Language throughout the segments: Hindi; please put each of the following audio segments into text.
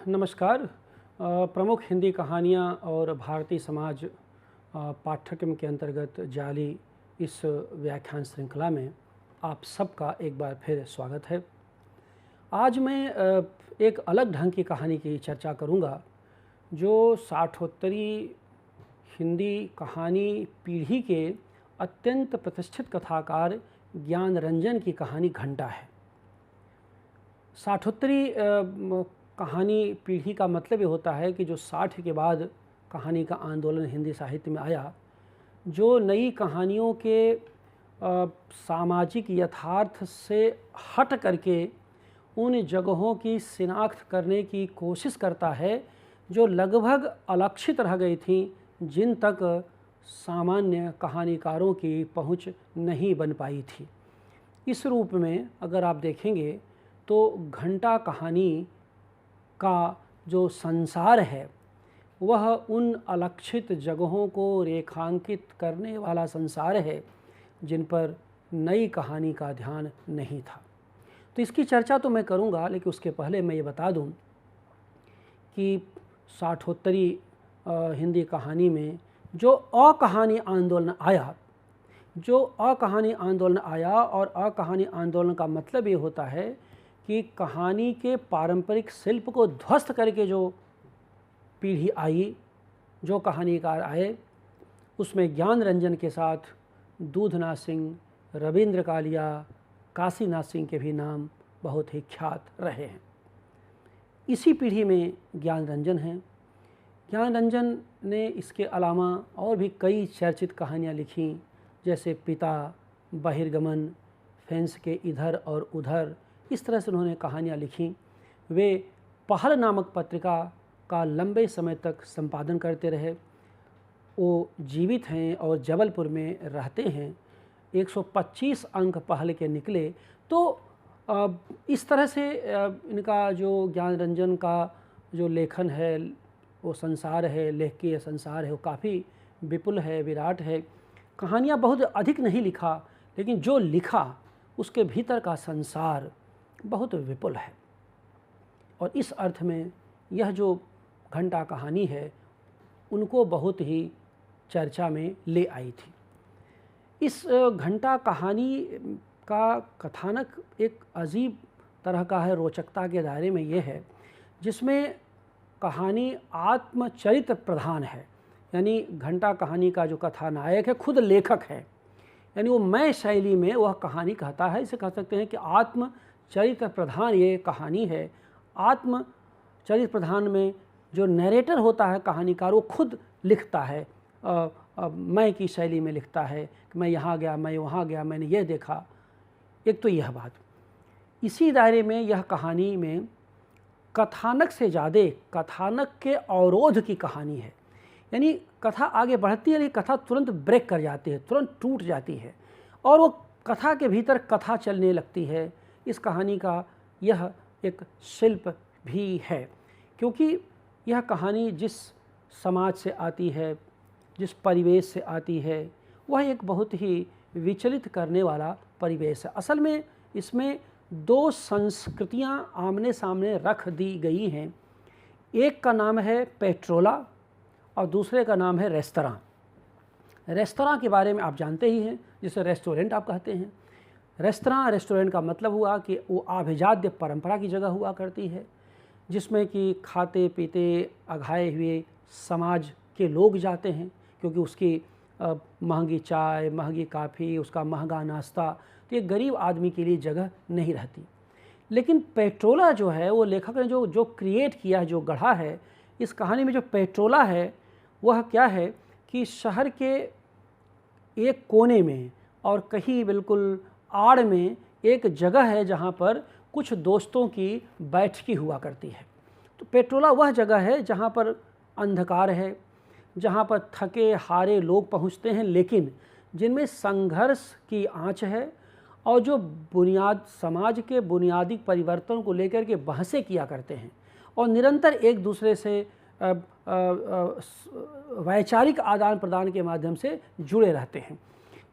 नमस्कार। प्रमुख हिंदी कहानियाँ और भारतीय समाज पाठ्यक्रम के अंतर्गत जारी इस व्याख्यान श्रृंखला में आप सबका एक बार फिर स्वागत है। आज मैं एक अलग ढंग की कहानी की चर्चा करूँगा जो साठोत्तरी हिंदी कहानी पीढ़ी के अत्यंत प्रतिष्ठित कथाकार ज्ञानरंजन की कहानी घंटा है। साठोत्तरी कहानी पीढ़ी का मतलब ये होता है कि जो 60 के बाद कहानी का आंदोलन हिंदी साहित्य में आया, जो नई कहानियों के सामाजिक यथार्थ से हट करके उन जगहों की शिनाख्त करने की कोशिश करता है जो लगभग अलक्षित रह गई थीं, जिन तक सामान्य कहानीकारों की पहुंच नहीं बन पाई थी। इस रूप में अगर आप देखेंगे तो घंटा कहानी का जो संसार है वह उन अलक्षित जगहों को रेखांकित करने वाला संसार है जिन पर नई कहानी का ध्यान नहीं था। तो इसकी चर्चा तो मैं करूंगा, लेकिन उसके पहले मैं ये बता दूं कि साठोत्तरी हिंदी कहानी में जो अकहानी आंदोलन आया, और अकहानी आंदोलन का मतलब ये होता है कि कहानी के पारंपरिक शिल्प को ध्वस्त करके जो पीढ़ी आई, जो कहानीकार आए, उसमें ज्ञानरंजन के साथ दूधनाथ सिंह, रविंद्र कालिया, काशीनाथ सिंह के भी नाम बहुत ही ख्यात रहे हैं। इसी पीढ़ी में ज्ञानरंजन हैं। ज्ञानरंजन ने इसके अलावा और भी कई चर्चित कहानियाँ लिखीं, जैसे पिता, बहिर्गमन, फेंस के इधर और उधर। इस तरह से उन्होंने कहानियाँ लिखीं। वे पहल नामक पत्रिका का लंबे समय तक संपादन करते रहे। वो जीवित हैं और जबलपुर में रहते हैं। 125 अंक पहल के निकले। तो इस तरह से इनका जो ज्ञानरंजन का जो लेखन है, वो संसार है, लेखकीय संसार है, वो काफ़ी विपुल है, विराट है। कहानियाँ बहुत अधिक नहीं लिखा, लेकिन जो लिखा उसके भीतर का संसार बहुत विपुल है। और इस अर्थ में यह जो घंटा कहानी है उनको बहुत ही चर्चा में ले आई थी। इस घंटा कहानी का कथानक एक अजीब तरह का है, रोचकता के दायरे में ये है, जिसमें कहानी आत्मचरित्र प्रधान है। यानी घंटा कहानी का जो कथानायक है खुद लेखक है, यानी वो मैं शैली में वह कहानी कहता है। इसे कह सकते हैं कि आत्मचरित्र प्रधान ये कहानी है। आत्मचरित्र प्रधान में जो नरेटर होता है कहानीकार, वो खुद लिखता है, मैं की शैली में लिखता है कि मैं यहाँ गया, मैं वहाँ गया, मैंने ये देखा। एक तो यह बात। इसी दायरे में यह कहानी में कथानक से ज़्यादा कथानक के अवरोध की कहानी है। यानी कथा आगे बढ़ती है, लेकिन कथा तुरंत ब्रेक कर जाती है, तुरंत टूट जाती है, और वो कथा के भीतर कथा चलने लगती है। इस कहानी का यह एक शिल्प भी है, क्योंकि यह कहानी जिस समाज से आती है, जिस परिवेश से आती है, वह एक बहुत ही विचलित करने वाला परिवेश है। असल में इसमें दो संस्कृतियां आमने सामने रख दी गई हैं। एक का नाम है पेट्रोला और दूसरे का नाम है रेस्तरां। रेस्तरां के बारे में आप जानते ही हैं, जिसे रेस्टोरेंट आप कहते हैं। रेस्टोरेंट का मतलब हुआ कि वो अभिजात्य परंपरा की जगह हुआ करती है, जिसमें कि खाते पीते अघाए हुए समाज के लोग जाते हैं, क्योंकि उसकी महंगी चाय, महंगी काफ़ी, उसका महंगा नाश्ता, तो ये गरीब आदमी के लिए जगह नहीं रहती। लेकिन पेट्रोला जो है, वो लेखक ने जो क्रिएट किया है, जो गढ़ा है इस कहानी में, जो पेट्रोला है वह क्या है कि शहर के एक कोने में और कहीं बिल्कुल आड़ में एक जगह है जहाँ पर कुछ दोस्तों की बैठकी हुआ करती है। तो पेट्रोला वह जगह है जहाँ पर अंधकार है, जहाँ पर थके हारे लोग पहुँचते हैं, लेकिन जिनमें संघर्ष की आंच है और जो समाज के बुनियादी परिवर्तन को लेकर के बहसें किया करते हैं और निरंतर एक दूसरे से वैचारिक आदान प्रदान के माध्यम से जुड़े रहते हैं।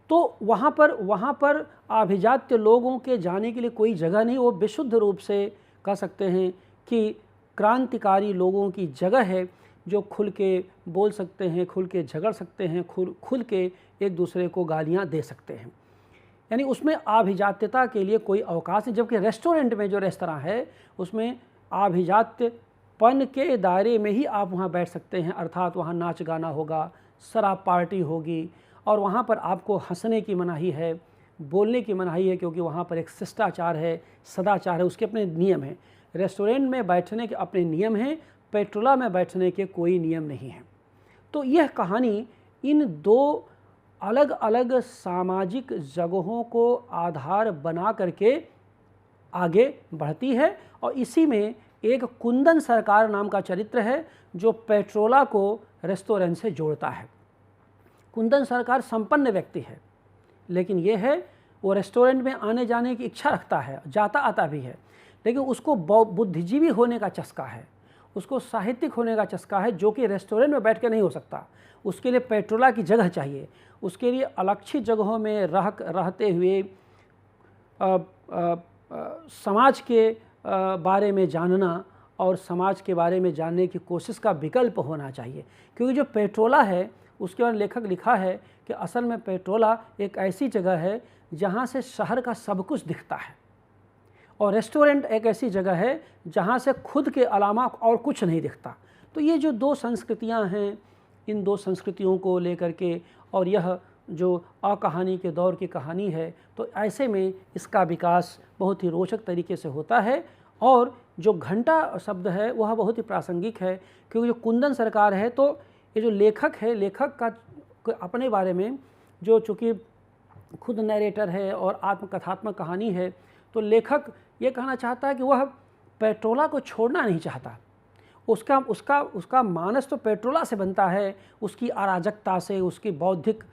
तो वहाँ पर आभिजात्य लोगों के जाने के लिए कोई जगह नहीं, वो विशुद्ध रूप से कह सकते हैं कि क्रांतिकारी लोगों की जगह है, जो खुल के बोल सकते हैं, खुल के झगड़ सकते हैं, खुल के एक दूसरे को गालियाँ दे सकते हैं। यानी उसमें आभिजात्यता के लिए कोई अवकाश नहीं। जबकि रेस्टोरेंट में जो रेस्तरां है उसमें आभिजात्यपन के दायरे में ही आप वहाँ बैठ सकते हैं, अर्थात वहाँ नाच गाना होगा, शराब पार्टी होगी, और वहाँ पर आपको हंसने की मनाही है, बोलने की मनाही है, क्योंकि वहाँ पर एक शिष्टाचार है, सदाचार है, उसके अपने नियम हैं। रेस्टोरेंट में बैठने के अपने नियम हैं, पेट्रोला में बैठने के कोई नियम नहीं हैं। तो यह कहानी इन दो अलग अलग सामाजिक जगहों को आधार बना करके आगे बढ़ती है, और इसी में एक कुंदन सरकार नाम का चरित्र है जो पेट्रोला को रेस्टोरेंट से जोड़ता है। कुंदन सरकार संपन्न व्यक्ति है, लेकिन ये है वो रेस्टोरेंट में आने जाने की इच्छा रखता है, जाता आता भी है, लेकिन उसको बुद्धिजीवी होने का चस्का है, उसको साहित्यिक होने का चस्का है, जो कि रेस्टोरेंट में बैठ के नहीं हो सकता। उसके लिए पेट्रोला की जगह चाहिए, उसके लिए अलक्षित जगहों में रहते हुए समाज के बारे में जानना और समाज के बारे में जानने की कोशिश का विकल्प होना चाहिए। क्योंकि जो पेट्रोला है उसके बारे में लेखक लिखा है कि असल में पेट्रोला एक ऐसी जगह है जहाँ से शहर का सब कुछ दिखता है, और रेस्टोरेंट एक ऐसी जगह है जहाँ से खुद के अलावा और कुछ नहीं दिखता। तो ये जो दो संस्कृतियाँ हैं, इन दो संस्कृतियों को लेकर के, और यह जो अकहानी के दौर की कहानी है, तो ऐसे में इसका विकास बहुत ही रोचक तरीके से होता है। और जो घंटा शब्द है वह बहुत ही प्रासंगिक है, क्योंकि जो कुंदन सरकार है, तो ये जो लेखक है, लेखक का अपने बारे में, जो चूँकि खुद नरेटर है और आत्मकथात्मक कहानी है, तो लेखक ये कहना चाहता है कि वह पेट्रोला को छोड़ना नहीं चाहता। उसका मानस तो पेट्रोला से बनता है, उसकी अराजकता से, उसकी बौद्धिक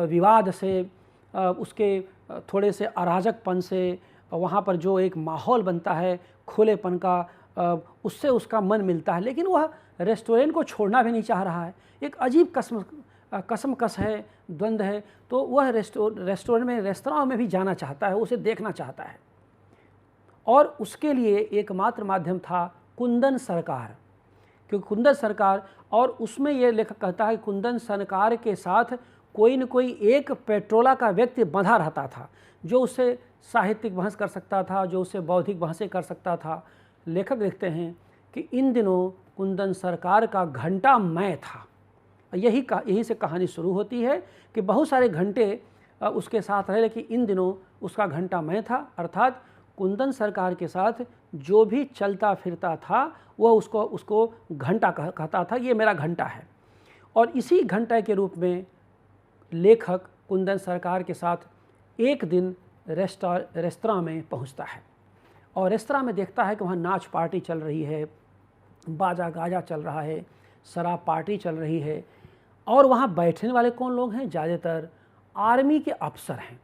विवाद से, उसके थोड़े से अराजकपन से, वहाँ पर जो एक माहौल बनता है खुलेपन का, उससे उसका मन मिलता है। लेकिन वह रेस्टोरेंट को छोड़ना भी नहीं चाह रहा है। एक अजीब कसमकस है, द्वंद्व है। तो वह रेस्टोरेंट में, रेस्तरां में भी जाना चाहता है, उसे देखना चाहता है, और उसके लिए एकमात्र माध्यम था कुंदन सरकार। क्योंकि कुंदन सरकार, और उसमें यह लेखक कहता है कि कुंदन सरकार के साथ कोई न कोई एक पेट्रोला का व्यक्ति बंधा रहता था, जो उससे साहित्यिक बहस कर सकता था, जो उससे बौद्धिक बहसें कर सकता था। लेखक लिखते हैं कि इन दिनों कुंदन सरकार का घंटा मैं था। यही से कहानी शुरू होती है कि बहुत सारे घंटे उसके साथ रहे, लेकिन इन दिनों उसका घंटा मैं था। अर्थात कुंदन सरकार के साथ जो भी चलता फिरता था वह उसको घंटा कहता था, ये मेरा घंटा है। और इसी घंटे के रूप में लेखक कुंदन सरकार के साथ एक दिन रेस्तरां में पहुंचता है, और रेस्तरां में देखता है कि वहाँ नाच पार्टी चल रही है, बाजा गाजा चल रहा है, शराब पार्टी चल रही है, और वहाँ बैठने वाले कौन लोग हैं? ज़्यादातर आर्मी के अफसर हैं।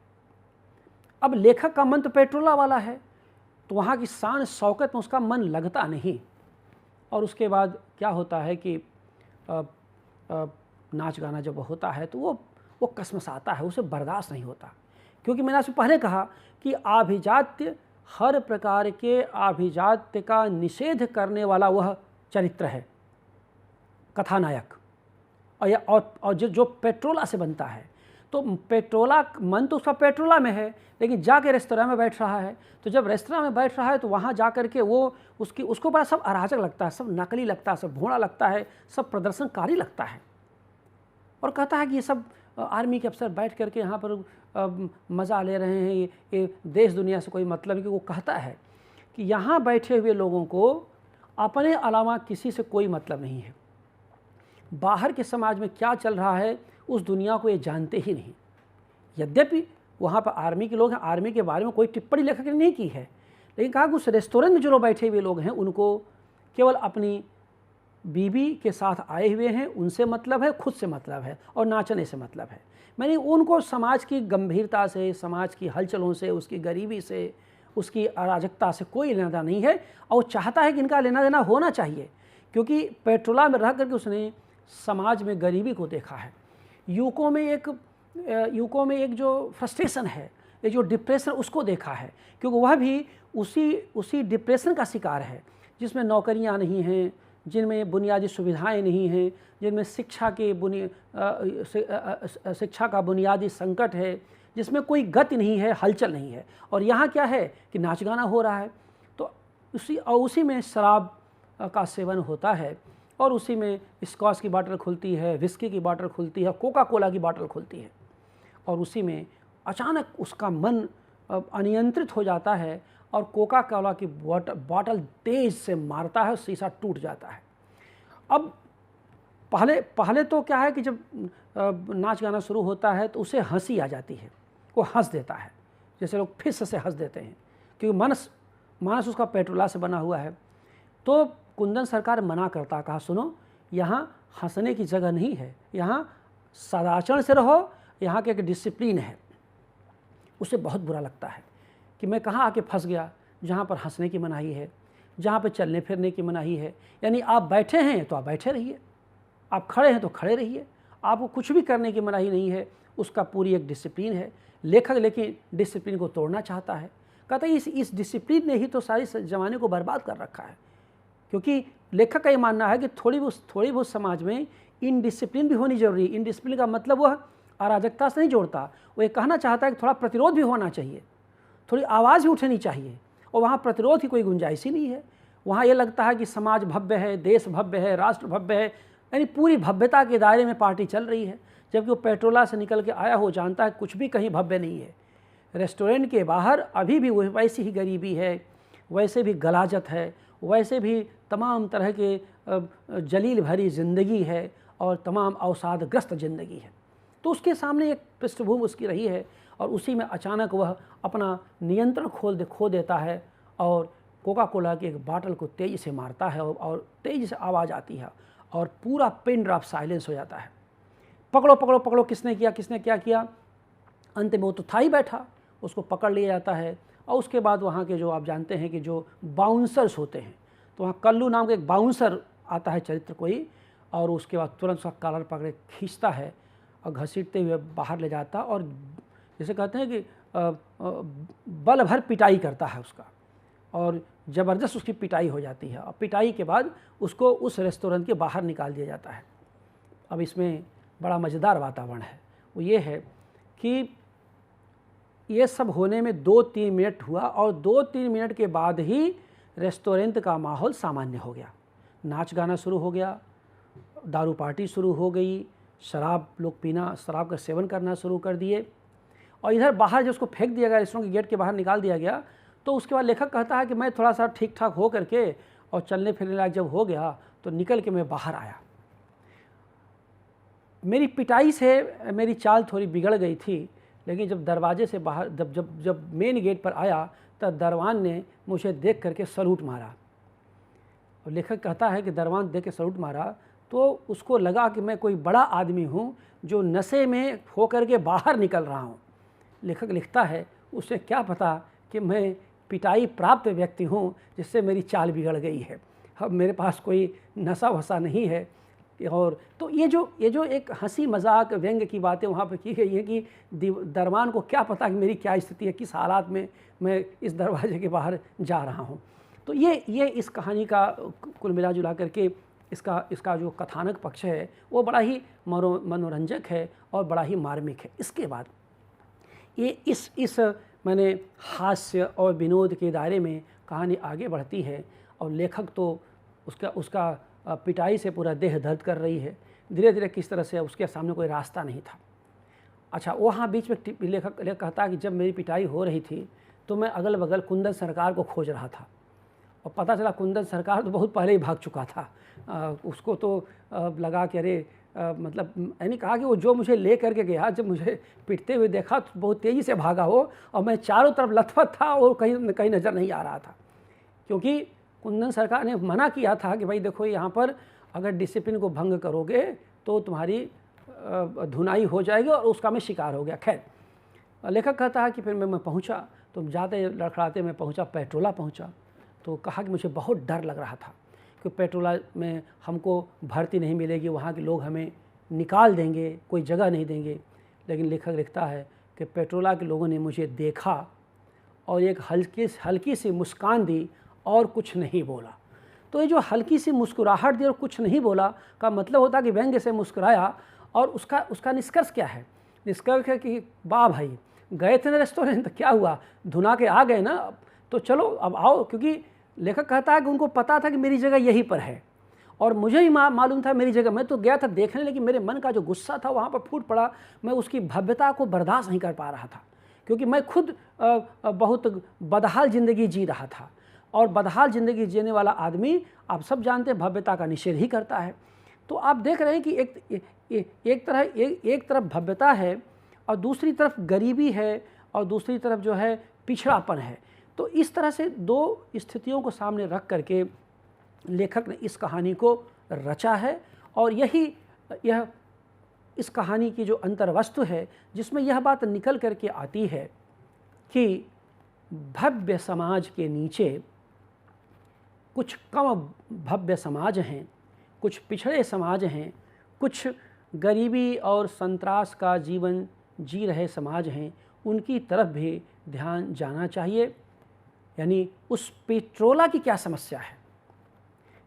अब लेखक का मन तो पेट्रोला वाला है, तो वहाँ की शान शौकत में उसका मन लगता नहीं। और उसके बाद क्या होता है कि नाच गाना जब होता है तो वो कसमसाता है, उसे बर्दाश्त नहीं होता। क्योंकि मैंने आपसे पहले कहा कि आभिजात्य, हर प्रकार के आभिजात्य का निषेध करने वाला वह चरित्र है, कथानायक, और जो पेट्रोला से बनता है। तो पेट्रोला, मन तो उसका पेट्रोला में है, लेकिन जाके रेस्तरां में बैठ रहा है। तो जब रेस्तरां में बैठ रहा है तो वहाँ जा कर के उसको बड़ा सब अराजक लगता है, सब नकली लगता है, सब भोड़ा लगता है, सब प्रदर्शनकारी लगता है। और कहता है कि ये सब आर्मी के अफसर बैठ करके यहाँ पर मज़ा ले रहे हैं, ये देश दुनिया से कोई मतलब नहीं। कि वो कहता है कि यहाँ बैठे हुए लोगों को अपने अलावा किसी से कोई मतलब नहीं है, बाहर के समाज में क्या चल रहा है उस दुनिया को ये जानते ही नहीं। यद्यपि वहाँ पर आर्मी के लोग हैं, आर्मी के बारे में कोई टिप्पणी लेखक ने नहीं की है, लेकिन कहा कि उस रेस्टोरेंट में जो लोग बैठे हुए लोग हैं उनको केवल अपनी बीवी के साथ आए हुए हैं, उनसे मतलब है, खुद से मतलब है, और नाचने से मतलब है। मैंने उनको समाज की गंभीरता से, समाज की हलचलों से, उसकी गरीबी से, उसकी अराजकता से कोई लेना देना नहीं है। और वो चाहता है कि इनका लेना देना होना चाहिए, क्योंकि पेट्रोला में रह करके उसने समाज में गरीबी को देखा है। युवकों में एक जो फ्रस्ट्रेशन है, ये जो डिप्रेशन, उसको देखा है, क्योंकि वह भी उसी डिप्रेशन का शिकार है जिसमें नौकरियां नहीं हैं, जिनमें बुनियादी सुविधाएं नहीं हैं, जिनमें शिक्षा का बुनियादी संकट है, जिसमें कोई गति नहीं है, हलचल नहीं है। और यहाँ क्या है कि नाच गाना हो रहा है, तो उसी में शराब का सेवन होता है, और उसी में स्कॉच की बोतल खुलती है, विस्की की बोतल खुलती है, कोका कोला की बोतल खुलती है, और उसी में अचानक उसका मन अनियंत्रित हो जाता है और कोका कोला की बोतल तेज से मारता है, शीशा टूट जाता है। अब पहले तो क्या है कि जब नाच गाना शुरू होता है तो उसे हंसी आ जाती है, वो हंस देता है, जैसे लोग फिर से हंस देते हैं, क्योंकि मानस उसका पेट्रोला से बना हुआ है। तो कुंदन सरकार मना करता, कहा सुनो, यहाँ हंसने की जगह नहीं है, यहाँ सदाचरण से रहो, यहाँ के एक डिसिप्लिन है। उसे बहुत बुरा लगता है कि मैं कहाँ आके फंस गया, जहाँ पर हंसने की मनाही है, जहाँ पर चलने फिरने की मनाही है। यानी आप बैठे हैं तो आप बैठे रहिए, आप खड़े हैं तो खड़े रहिए, आपको कुछ भी करने की मनाही नहीं है। उसका पूरी एक डिसिप्लिन है। लेखक लेकिन डिसिप्लिन को तोड़ना चाहता है, कहता है इस डिसिप्लिन ने ही तो सारी ज़माने को बर्बाद कर रखा है। क्योंकि लेखक का ये मानना है कि थोड़ी बहुत समाज में इनडिसिप्लिन भी होनी जरूरी है। इनडिसिप्लिन का मतलब वह अराजकता से नहीं जोड़ता, वो ये कहना चाहता है कि थोड़ा प्रतिरोध भी होना चाहिए, थोड़ी आवाज़ भी उठनी चाहिए, और वहाँ प्रतिरोध की कोई गुंजाइश ही नहीं है। वहाँ ये लगता है कि समाज भव्य है, देश भव्य है, राष्ट्र भव्य है, यानी पूरी भव्यता के दायरे में पार्टी चल रही है। जबकि वो पेट्रोला से निकल के आया हो जानता है कुछ भी कहीं भव्य नहीं है। रेस्टोरेंट के बाहर अभी भी वैसी ही गरीबी है, वैसे भी गलाजत है, वैसे भी तमाम तरह के जलील भरी ज़िंदगी है और तमाम अवसादग्रस्त ज़िंदगी है। तो उसके सामने एक पृष्ठभूमि उसकी रही है, और उसी में अचानक वह अपना नियंत्रण खो देता है और कोका कोला की एक बाटल को तेज़ी से मारता है, और तेज़ी से आवाज़ आती है और पूरा पिन ड्रॉप साइलेंस हो जाता है। पकड़ो पकड़ो पकड़ो, किसने क्या किया। अंत में वो तो था ही बैठा, उसको पकड़ लिया जाता है। और उसके बाद वहाँ के जो आप जानते हैं कि जो बाउंसर्स होते हैं, तो वहाँ कल्लू नाम का एक बाउंसर आता है चरित्र कोई, और उसके बाद तुरंत उसका कॉलर पकड़े खींचता है और घसीटते हुए बाहर ले जाता, और जैसे कहते हैं कि बल भर पिटाई करता है उसका, और ज़बरदस्त उसकी पिटाई हो जाती है। और पिटाई के बाद उसको उस रेस्टोरेंट के बाहर निकाल दिया जाता है। अब इसमें बड़ा मज़ेदार वातावरण है, वो ये है कि ये सब होने में 2-3 मिनट हुआ, और 2-3 मिनट के बाद ही रेस्टोरेंट का माहौल सामान्य हो गया। नाच गाना शुरू हो गया, दारू पार्टी शुरू हो गई, शराब का सेवन करना शुरू कर दिए, और इधर बाहर जो उसको फेंक दिया गया, रेस्टोरेंट के गेट के बाहर निकाल दिया गया। तो उसके बाद लेखक कहता है कि मैं थोड़ा सा ठीक ठाक हो करके और चलने फिरने लायक जब हो गया तो निकल के मैं बाहर आया। मेरी पिटाई से मेरी चाल थोड़ी बिगड़ गई थी, लेकिन जब दरवाजे से बाहर जब मेन गेट पर आया तब दरवान ने मुझे देख करके सलूट मारा। और लेखक कहता है कि दरवान देख के सलूट मारा तो उसको लगा कि मैं कोई बड़ा आदमी हूँ जो नशे में होकर के बाहर निकल रहा हूँ। लेखक लिखता है उसे क्या पता कि मैं पिटाई प्राप्त व्यक्ति हूँ जिससे मेरी चाल बिगड़ गई है। अब मेरे पास कोई नशा वशा नहीं है। और तो ये जो एक हंसी मजाक व्यंग्य की बातें वहाँ पर की गई है कि दरबान को क्या पता कि मेरी क्या स्थिति है, किस हालात में मैं इस दरवाजे के बाहर जा रहा हूँ। तो ये इस कहानी का कुल मिला जुला करके इसका जो कथानक पक्ष है वो बड़ा ही मनोरंजक है और बड़ा ही मार्मिक है। इसके बाद ये इस मैंने हास्य और विनोद के दायरे में कहानी आगे बढ़ती है और लेखक तो उसका पिटाई से पूरा देह दर्द कर रही है। धीरे धीरे किस तरह से उसके सामने कोई रास्ता नहीं था। अच्छा, वहाँ बीच में लेखक कहता है कि जब मेरी पिटाई हो रही थी तो मैं अगल बगल कुंदन सरकार को खोज रहा था और पता चला कुंदन सरकार तो बहुत पहले ही भाग चुका था। उसको तो लगा कि अरे मतलब यानी कहा कि वो जो मुझे ले करके गया, जब मुझे पिटते हुए देखा तो बहुत तेज़ी से भागा हो और मैं चारों तरफ लथपथ था और कहीं नज़र नहीं आ रहा था, क्योंकि कुंदन सरकार ने मना किया था कि भाई देखो यहाँ पर अगर डिसिप्लिन को भंग करोगे तो तुम्हारी धुनाई हो जाएगी और उसका मैं शिकार हो गया। खैर, लेखक कहता है कि फिर मैं पहुँचा तो जाते लड़खड़ाते मैं पहुँचा, पेट्रोला पहुँचा तो कहा कि मुझे बहुत डर लग रहा था कि पेट्रोला में हमको भर्ती नहीं मिलेगी, वहाँ के लोग हमें निकाल देंगे, कोई जगह नहीं देंगे। लेकिन लेखक लिखता है कि पेट्रोला के लोगों ने मुझे देखा और एक हल्की सी मुस्कान दी और कुछ नहीं बोला। तो ये जो हल्की सी मुस्कुराहट दी और कुछ नहीं बोला का मतलब होता कि व्यंग्य से मुस्कुराया। और उसका निष्कर्ष क्या है? निष्कर्ष है कि वाह भाई, गए थे ना रेस्टोरेंट, तो क्या हुआ, धुना के आ गए ना, तो चलो अब आओ। क्योंकि लेखक कहता है कि उनको पता था कि मेरी जगह यहीं पर है और मुझे भी मालूम था मेरी जगह। मैं तो गया था देखने, लेकिन मेरे मन का जो गुस्सा था वहाँ पर फूट पड़ा। मैं उसकी भव्यता को बर्दाश्त नहीं कर पा रहा था, क्योंकि मैं खुद बहुत बदहाल ज़िंदगी जी रहा था। और बदहाल ज़िंदगी जीने वाला आदमी, आप सब जानते हैं, भव्यता का निषेध ही करता है। तो आप देख रहे हैं कि एक तरफ भव्यता है और दूसरी तरफ गरीबी है और दूसरी तरफ जो है पिछड़ापन है। तो इस तरह से दो स्थितियों को सामने रख करके लेखक ने इस कहानी को रचा है। और यह इस कहानी की जो अंतर्वस्तु है, जिसमें यह बात निकल करके आती है कि भव्य समाज के नीचे कुछ कम भव्य समाज हैं, कुछ पिछड़े समाज हैं, कुछ गरीबी और संतरास का जीवन जी रहे समाज हैं। उनकी तरफ भी ध्यान जाना चाहिए। यानी उस पेट्रोला की क्या समस्या है?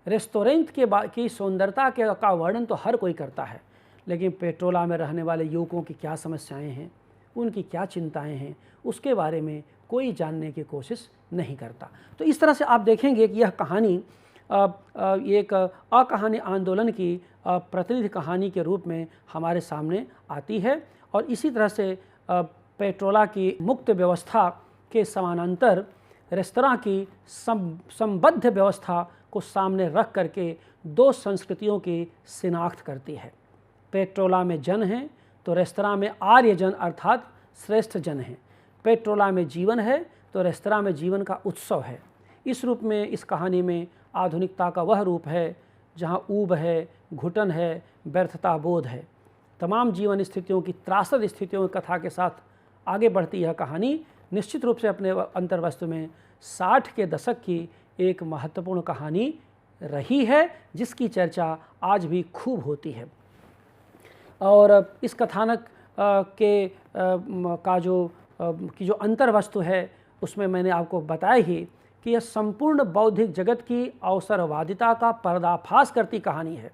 रेस्टोरेंट की सुंदरता का वर्णन तो हर कोई करता है, लेकिन पेट्रोला में रहने वाले युवकों की क्या समस्याएं हैं, उनकी क्या चिंताएं हैं, उसके बारे में कोई जानने की कोशिश नहीं करता। तो इस तरह से आप देखेंगे कि यह कहानी एक अकहानी आंदोलन की प्रतिनिधि कहानी के रूप में हमारे सामने आती है। और इसी तरह से पेट्रोला की मुक्त व्यवस्था के समानांतर रेस्तरां की संबद्ध व्यवस्था को सामने रख करके दो संस्कृतियों की शिनाख्त करती है। पेट्रोला में जन हैं तो रेस्तरां में आर्य जन अर्थात श्रेष्ठ जन हैं। पेट्रोला में जीवन है तो रेस्तरां में जीवन का उत्सव है। इस रूप में इस कहानी में आधुनिकता का वह रूप है जहाँ ऊब है, घुटन है, व्यर्थता बोध है। तमाम जीवन स्थितियों की त्रासद स्थितियों की कथा के साथ आगे बढ़ती यह कहानी निश्चित रूप से अपने अंतर्वस्तु में 60 के दशक की एक महत्वपूर्ण कहानी रही है, जिसकी चर्चा आज भी खूब होती है। और इस कथानक की जो अंतर्वस्तु है, उसमें मैंने आपको बताया ही कि यह संपूर्ण बौद्धिक जगत की अवसरवादिता का पर्दाफाश करती कहानी है।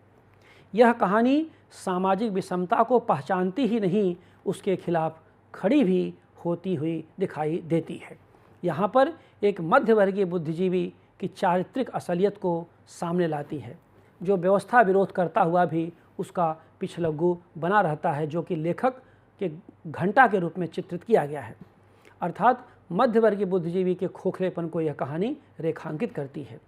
यह कहानी सामाजिक विषमता को पहचानती ही नहीं, उसके खिलाफ खड़ी भी होती हुई दिखाई देती है। यहाँ पर एक मध्यवर्गीय बुद्धिजीवी की चारित्रिक असलियत को सामने लाती है, जो व्यवस्था विरोध करता हुआ भी उसका पिछलग्गू बना रहता है, जो कि लेखक के घंटा के रूप में चित्रित किया गया है। अर्थात मध्यवर्गीय बुद्धिजीवी के खोखलेपन को यह कहानी रेखांकित करती है।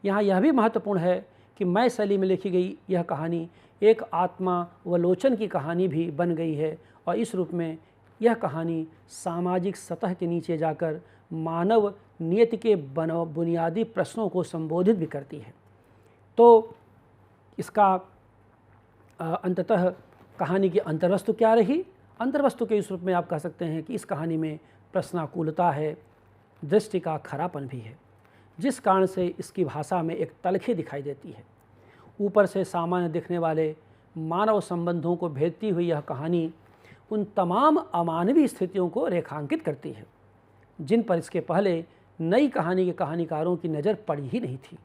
यहाँ यह भी महत्वपूर्ण है कि मैं शैली में लिखी गई यह कहानी एक आत्मावलोचन की कहानी भी बन गई है। और इस रूप में यह कहानी सामाजिक सतह के नीचे जाकर मानव नियति के बुनियादी प्रश्नों को संबोधित भी करती है। तो इसका अंततः कहानी की अंतर्वस्तु क्या रही? अंतर्वस्तु के इस रूप में आप कह सकते हैं कि इस कहानी में प्रश्नाकुलता है, दृष्टि का खरापन भी है, जिस कारण से इसकी भाषा में एक तलखी दिखाई देती है। ऊपर से सामान्य दिखने वाले मानव संबंधों को भेदती हुई यह कहानी उन तमाम अमानवीय स्थितियों को रेखांकित करती है जिन पर इसके पहले नई कहानी के कहानीकारों की नज़र पड़ी ही नहीं थी।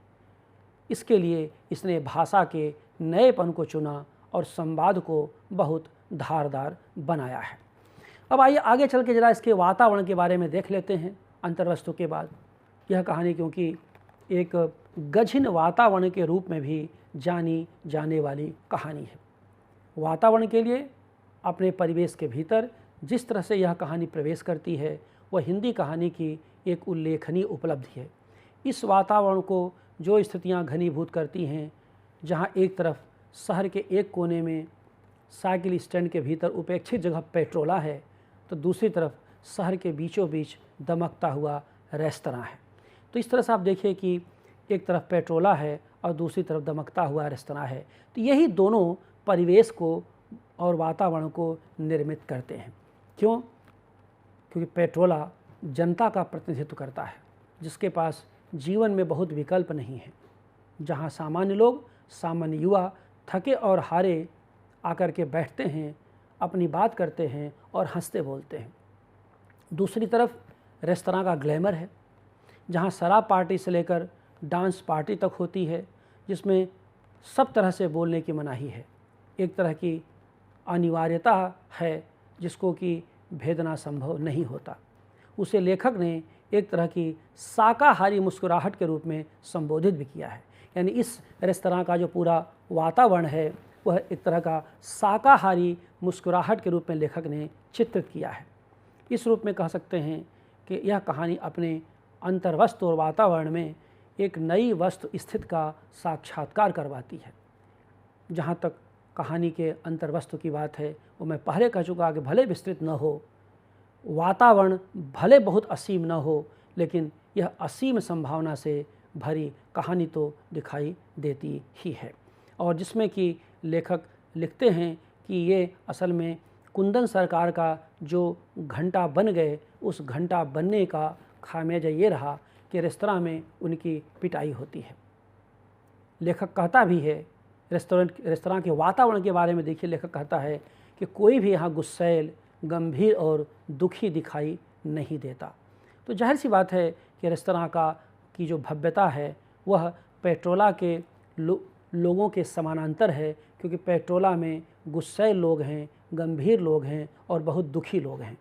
इसके लिए इसने भाषा के नएपन को चुना और संवाद को बहुत धारदार बनाया है। अब आइए आगे चल के जरा इसके वातावरण के बारे में देख लेते हैं अंतर्वस्तु के बाद। यह कहानी क्योंकि एक गहन वातावरण के रूप में भी जानी जाने वाली कहानी है। वातावरण के लिए अपने परिवेश के भीतर जिस तरह से यह कहानी प्रवेश करती है, वह हिंदी कहानी की एक उल्लेखनीय उपलब्धि है। इस वातावरण को जो स्थितियां घनीभूत करती हैं, जहां एक तरफ शहर के एक कोने में साइकिल स्टैंड के भीतर उपेक्षित जगह पेट्रोला है, तो दूसरी तरफ शहर के बीचों बीच दमकता हुआ रेस्तरां है। तो इस तरह से आप देखिए कि एक तरफ पेट्रोला है और दूसरी तरफ दमकता हुआ रेस्तरां है। तो यही दोनों परिवेश को और वातावरण को निर्मित करते हैं। क्यों? क्योंकि पेट्रोला जनता का प्रतिनिधित्व करता है, जिसके पास जीवन में बहुत विकल्प नहीं है, जहाँ सामान्य लोग, सामान्य युवा थके और हारे आकर के बैठते हैं, अपनी बात करते हैं और हंसते बोलते हैं। दूसरी तरफ रेस्तरां का ग्लैमर है, जहाँ शराब पार्टी से लेकर डांस पार्टी तक होती है, जिसमें सब तरह से बोलने की मनाही है। एक तरह की अनिवार्यता है जिसको कि भेदना संभव नहीं होता। उसे लेखक ने एक तरह की शाकाहारी मुस्कुराहट के रूप में संबोधित भी किया है। यानी इस रेस्तरां का जो पूरा वातावरण है वह एक तरह का शाकाहारी मुस्कुराहट के रूप में लेखक ने चित्रित किया है। इस रूप में कह सकते हैं कि यह कहानी अपने अंतर्वस्तु और वातावरण में एक नई वस्तु स्थिति का साक्षात्कार करवाती है। जहाँ तक कहानी के अंतर्वस्तु की बात है, वो मैं पहले कह चुका कि भले विस्तृत न हो, वातावरण भले बहुत असीम न हो, लेकिन यह असीम संभावना से भरी कहानी तो दिखाई देती ही है। और जिसमें कि लेखक लिखते हैं कि ये असल में कुंदन सरकार का जो घंटा बन गए, उस घंटा बनने का खामियाजा ये रहा कि रेस्तरां में उनकी पिटाई होती है। लेखक कहता भी है, रेस्तरां के वातावरण के बारे में देखिए, लेखक कहता है कि कोई भी यहाँ गुस्सैल, गंभीर और दुखी दिखाई नहीं देता। तो जाहिर सी बात है कि रेस्तरां की जो भव्यता है वह पेट्रोला के लोगों के समानांतर है, क्योंकि पेट्रोला में गुस्सैल लोग हैं, गंभीर लोग हैं और बहुत दुखी लोग हैं।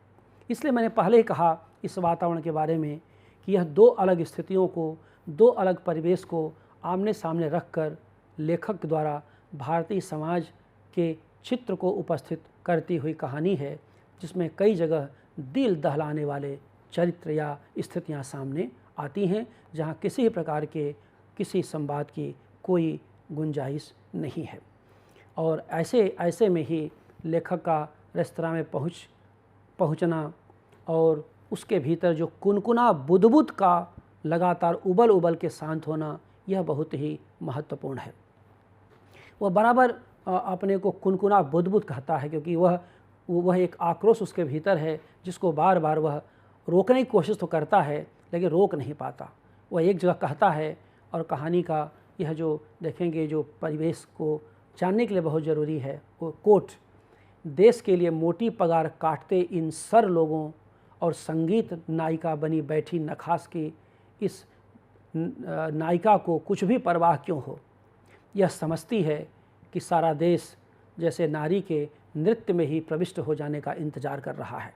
इसलिए मैंने पहले ही कहा इस वातावरण के बारे में कि यह दो अलग स्थितियों को, दो अलग परिवेश को आमने सामने रखकर लेखक द्वारा भारतीय समाज के चित्र को उपस्थित करती हुई कहानी है, जिसमें कई जगह दिल दहलाने वाले चरित्र या स्थितियां सामने आती हैं, जहां किसी भी प्रकार के किसी संवाद की कोई गुंजाइश नहीं है। और ऐसे में ही लेखक का रेस्तरां में पहुंचना और उसके भीतर जो कुनकुना बुदबुद का लगातार उबल उबल के शांत होना, यह बहुत ही महत्वपूर्ण है। वह बराबर अपने को कुनकुना बुदबुद कहता है, क्योंकि वह एक आक्रोश उसके भीतर है जिसको बार बार वह रोकने की कोशिश तो करता है, लेकिन रोक नहीं पाता। वह एक जगह कहता है, और कहानी का यह जो देखेंगे, जो परिवेश को जानने के लिए बहुत ज़रूरी है, वो कोट, देश के लिए मोटी पगार काटते इन सर लोगों और संगीत नायिका बनी बैठी नखास की इस नायिका को कुछ भी परवाह क्यों हो। यह समझती है कि सारा देश जैसे नारी के नृत्य में ही प्रविष्ट हो जाने का इंतज़ार कर रहा है।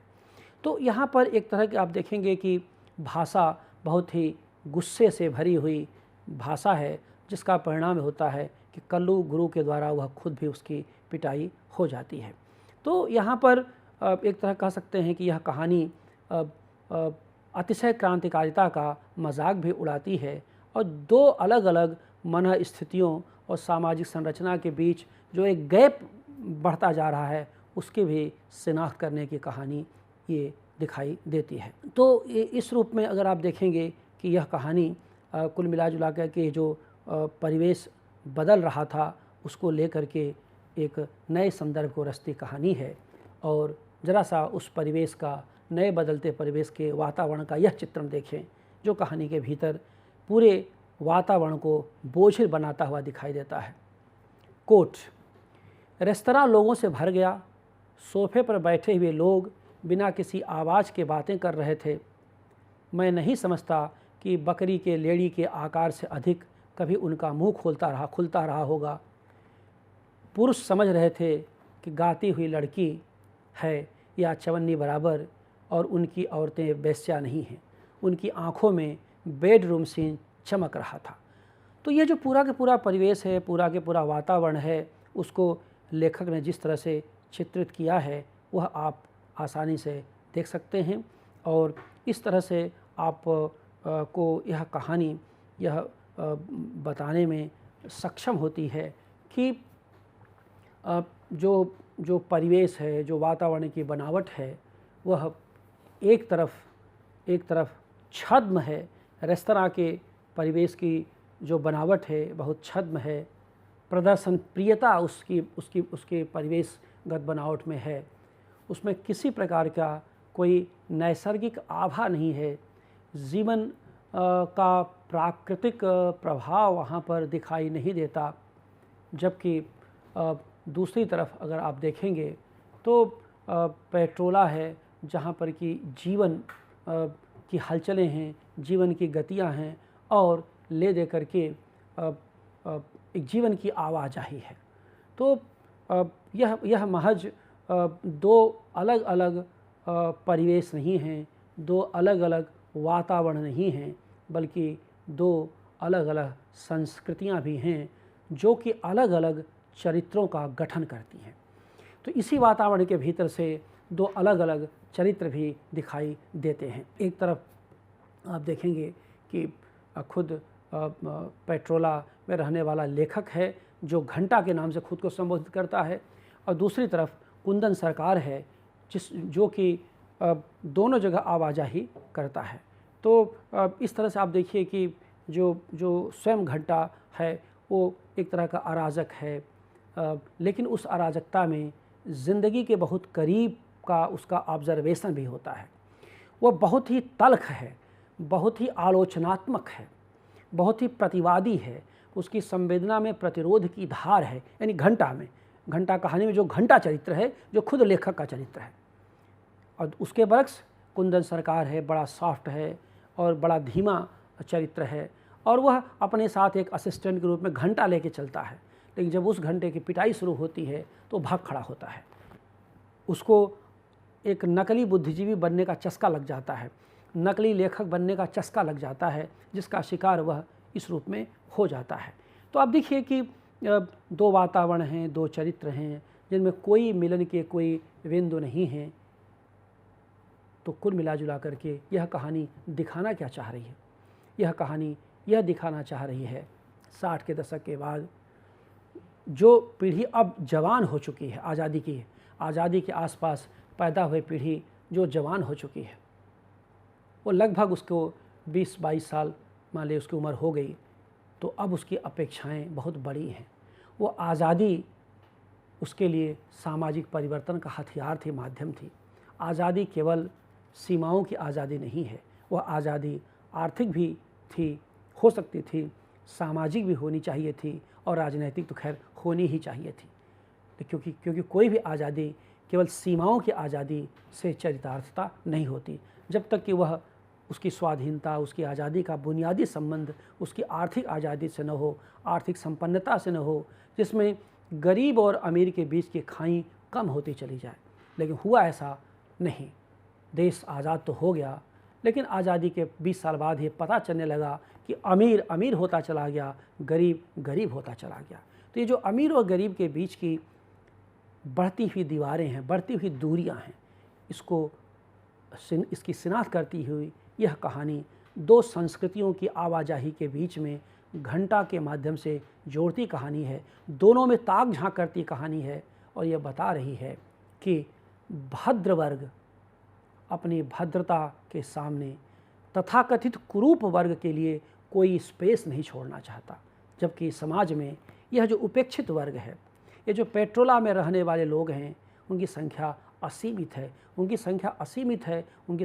तो यहाँ पर एक तरह के आप देखेंगे कि भाषा बहुत ही गुस्से से भरी हुई भाषा है, जिसका परिणाम होता है कि कल्लू गुरु के द्वारा वह खुद भी उसकी पिटाई हो जाती है। तो यहाँ पर एक तरह कह सकते हैं कि यह कहानी अतिशय क्रांतिकारिता का मजाक भी उड़ाती है, और दो अलग अलग मन स्थितियों और सामाजिक संरचना के बीच जो एक गैप बढ़ता जा रहा है, उसकी भी शिनाख्त करने की कहानी ये दिखाई देती है। तो इस रूप में अगर आप देखेंगे कि यह कहानी कुल मिला जुला कर के जो परिवेश बदल रहा था, उसको लेकर के एक नए संदर्भ को रचती कहानी है। और ज़रा सा उस परिवेश का, नए बदलते परिवेश के वातावरण का यह चित्रण देखें, जो कहानी के भीतर पूरे वातावरण को बोझिल बनाता हुआ दिखाई देता है। कोट, रेस्तरां लोगों से भर गया। सोफे पर बैठे हुए लोग बिना किसी आवाज़ के बातें कर रहे थे। मैं नहीं समझता कि बकरी के लेड़ी के आकार से अधिक कभी उनका मुंह खुलता रहा होगा। पुरुष समझ रहे थे कि गाती हुई लड़की है या चवन्नी बराबर, और उनकी औरतें वेश्या नहीं हैं। उनकी आंखों में बेडरूम सीन चमक रहा था। तो ये जो पूरा के पूरा परिवेश है, पूरा के पूरा वातावरण है, उसको लेखक ने जिस तरह से चित्रित किया है, वह आप आसानी से देख सकते हैं। और इस तरह से आप को यह कहानी यह बताने में सक्षम होती है कि जो परिवेश है, जो वातावरण की बनावट है, वह एक तरफ छद्म है। रेस्तरां के परिवेश की जो बनावट है बहुत छद्म है। प्रदर्शन प्रियता उसके परिवेशगत बनावट में है। उसमें किसी प्रकार का कोई नैसर्गिक आभा नहीं है। जीवन का प्राकृतिक प्रभाव वहाँ पर दिखाई नहीं देता, जबकि दूसरी तरफ अगर आप देखेंगे तो पेट्रोला है जहाँ पर कि जीवन की हलचलें हैं, जीवन की गतियाँ हैं और ले दे करके एक जीवन की आवाजाही है। तो यह महज दो अलग अलग परिवेश नहीं हैं, दो अलग अलग वातावरण नहीं हैं, बल्कि दो अलग अलग संस्कृतियां भी हैं जो कि अलग अलग चरित्रों का गठन करती हैं। तो इसी वातावरण के भीतर से दो अलग अलग चरित्र भी दिखाई देते हैं। एक तरफ आप देखेंगे कि खुद पेट्रोला में रहने वाला लेखक है जो घंटा के नाम से खुद को संबोधित करता है, और दूसरी तरफ कुंदन सरकार है जो कि दोनों जगह आवाजाही करता है। तो इस तरह से आप देखिए कि जो स्वयं घंटा है वो एक तरह का अराजक है, लेकिन उस अराजकता में ज़िंदगी के बहुत करीब का उसका ऑब्जर्वेशन भी होता है। वो बहुत ही तल्ख है, बहुत ही आलोचनात्मक है, बहुत ही प्रतिवादी है, उसकी संवेदना में प्रतिरोध की धार है। यानी घंटा कहानी में जो घंटा चरित्र है जो खुद लेखक का चरित्र है, और उसके बरक्स कुंदन सरकार है, बड़ा सॉफ्ट है और बड़ा धीमा चरित्र है, और वह अपने साथ एक असिस्टेंट के रूप में घंटा लेके चलता है। लेकिन जब उस घंटे की पिटाई शुरू होती है तो भाग खड़ा होता है। उसको एक नकली बुद्धिजीवी बनने का चस्का लग जाता है, नकली लेखक बनने का चस्का लग जाता है, जिसका शिकार वह इस रूप में हो जाता है। तो आप देखिए कि दो वातावरण हैं, दो चरित्र हैं जिनमें कोई मिलन के कोई बिंदु नहीं हैं। तो कुल मिला जुला करके यह कहानी दिखाना क्या चाह रही है? यह कहानी यह दिखाना चाह रही है 60 के दशक के बाद जो पीढ़ी अब जवान हो चुकी है, आज़ादी के आसपास पैदा हुए पीढ़ी जो जवान हो चुकी है, वो लगभग उसको 20-22 साल मान ली उसकी उम्र हो गई, तो अब उसकी अपेक्षाएं बहुत बड़ी हैं। वो आज़ादी उसके लिए सामाजिक परिवर्तन का हथियार थी, माध्यम थी। आज़ादी केवल सीमाओं की आज़ादी नहीं है, वह आज़ादी आर्थिक भी थी, हो सकती थी, सामाजिक भी होनी चाहिए थी, और राजनीतिक तो खैर होनी ही चाहिए थी। तो क्योंकि कोई भी आज़ादी केवल सीमाओं की आज़ादी से चरितार्थता नहीं होती, जब तक कि वह उसकी स्वाधीनता, उसकी आज़ादी का बुनियादी संबंध उसकी आर्थिक आज़ादी से न हो, आर्थिक संपन्नता से न हो, जिसमें गरीब और अमीर के बीच की खाई कम होती चली जाए। लेकिन हुआ ऐसा नहीं। देश आज़ाद तो हो गया, लेकिन आज़ादी के 20 साल बाद ये पता चलने लगा कि अमीर अमीर होता चला गया, गरीब गरीब होता चला गया। तो ये जो अमीर और गरीब के बीच की बढ़ती हुई दीवारें हैं, बढ़ती हुई दूरियां हैं, इसकी शिनाख्त करती हुई यह कहानी दो संस्कृतियों की आवाजाही के बीच में घंटा के माध्यम से जोड़ती कहानी है, दोनों में ताक झांक करती कहानी है, और यह बता रही है कि भद्र वर्ग अपनी भद्रता के सामने तथाकथित कुरूप वर्ग के लिए कोई स्पेस नहीं छोड़ना चाहता, जबकि समाज में यह जो उपेक्षित वर्ग है, ये जो पेट्रोला में रहने वाले लोग हैं, उनकी संख्या असीमित है, उनकी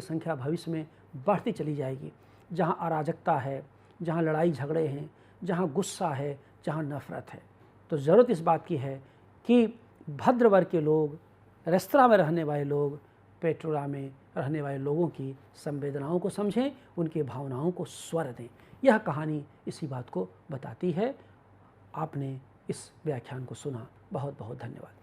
संख्या भविष्य में बढ़ती चली जाएगी। जहाँ अराजकता है, जहाँ लड़ाई झगड़े हैं, जहाँ गुस्सा है, जहाँ नफ़रत है, तो ज़रूरत इस बात की है कि भद्र वर्ग के लोग, रेस्तरां में रहने वाले लोग, पेट्रोला में रहने वाले लोगों की संवेदनाओं को समझें, उनकी भावनाओं को स्वर दें। यह कहानी इसी बात को बताती है। आपने इस व्याख्यान को सुना, बहुत बहुत धन्यवाद।